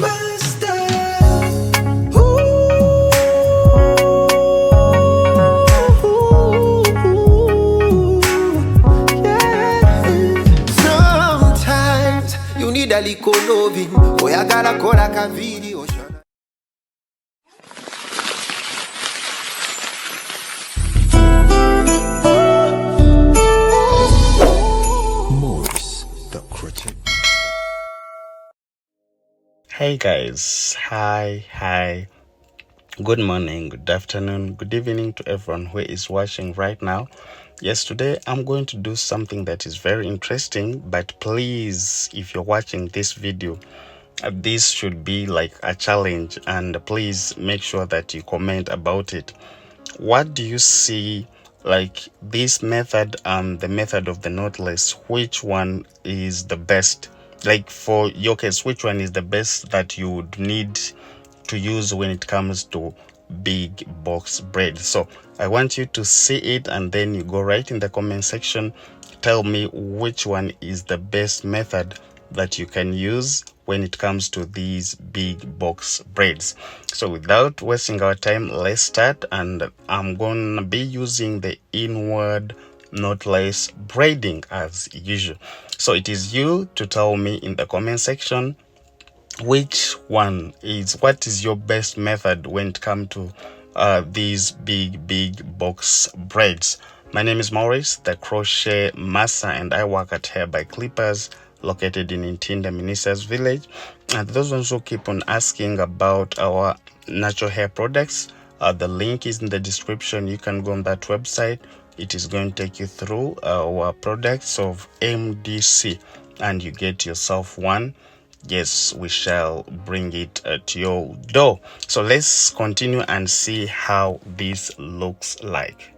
master. Sometimes you need a little loving. Oh, I gotta call like a video. Hey guys, hi, good morning, good afternoon, good evening to everyone who is watching right now. Yes, today I'm going to do something that is very interesting, but please, if you're watching this video, this should be like a challenge, and please make sure that you comment about it. What do you see, like this method and the method of the knotless, which one is the best? Like for your case, which one is the best that you would need to use when it comes to big box braid? So I want you to see it, and then you go right in the comment section, tell me which one is the best method that you can use when it comes to these big box braids. So without wasting our time, let's start. And I'm gonna be using the inward knotless braiding as usual. So it is you to tell me in the comment section what is your best method when it comes to these big box braids. My name is Maurice, the crochet master, and I work at Hair by Clippers, located in Intinda, Ministers Village. And those ones who keep on asking about our natural hair products, the link is in the description. You can go on that website. It is going to take you through our products of MDC, and you get yourself one. Yes, we shall bring it to your door. So let's continue and see how this looks like.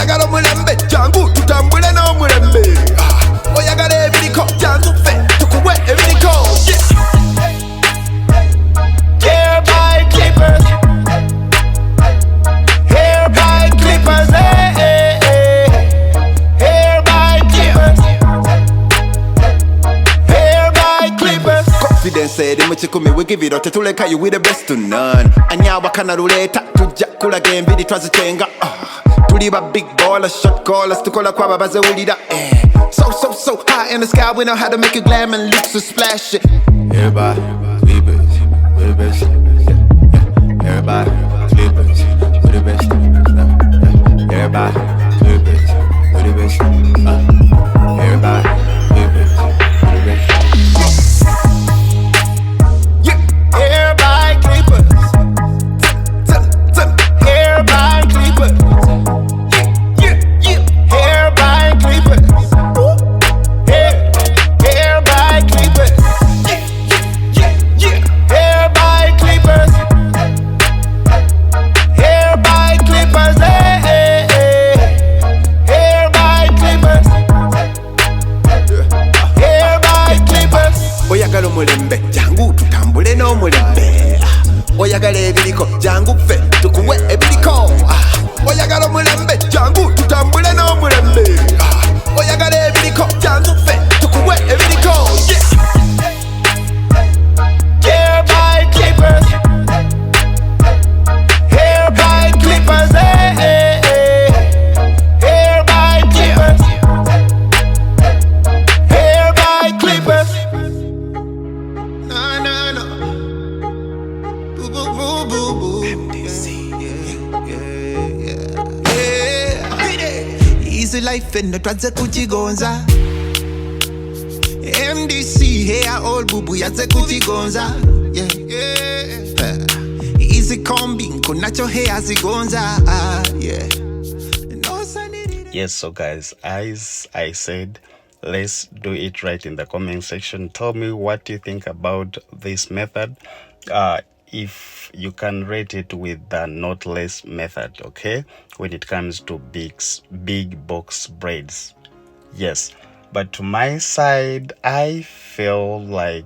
oyagala omulembe jangu tutambule n'omulembe oyagala ebiriko jangu ffe tukuwe ebiriko Hair by clippers Hair by clippers Hair by clippers Hair by clippers Confidence said in muchikumi we give it out tetuleka you we the best to none anyawa kana ruleta tujja kulaga embiri twazitenga tuli ba big baller shot callers tukola kwa babazewulira so high in the sky we know how to make it glam and look so splash it everybody clippers we the best everybody clippers we the best everybody clippers we the best everybody clippers we the best hair by clippers hair by clippers hair by clippers hair by clippers hair by clippers hair by clippers hair by clippers hair by clippers oyagala omulembe jangu tutambule n'omulembe oyagala ebiriko jangu ffe tukuwe ebiriko oyagala omulembe jangu tutambule n'omulembe oyagala ebiriko jangu ffe tukuwe ebiriko hair by clippers hair by clippers hair by clippers hair by clippers no boo boo boo boo MDC easy life eno twaze kukigonza MDC hair all bubu yaze kukigonza easy combi kunacho hair zigonza Yes, so guys, as I said, let's do it right in the comment section. Tell me what you think about this method. If you can rate it with the knotless method, okay, when it comes to big box braids. Yes, but to my side, I feel like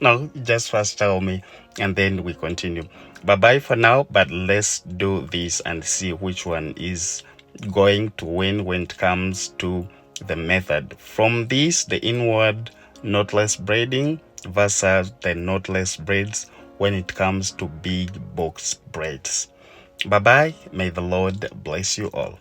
no, just first tell me and then we continue. Bye bye for now, but let's do this and see which one is going to win when it comes to the method. From this, the inward knotless braiding versus the knotless braids when it comes to big box braids. Bye bye. May the Lord bless you all.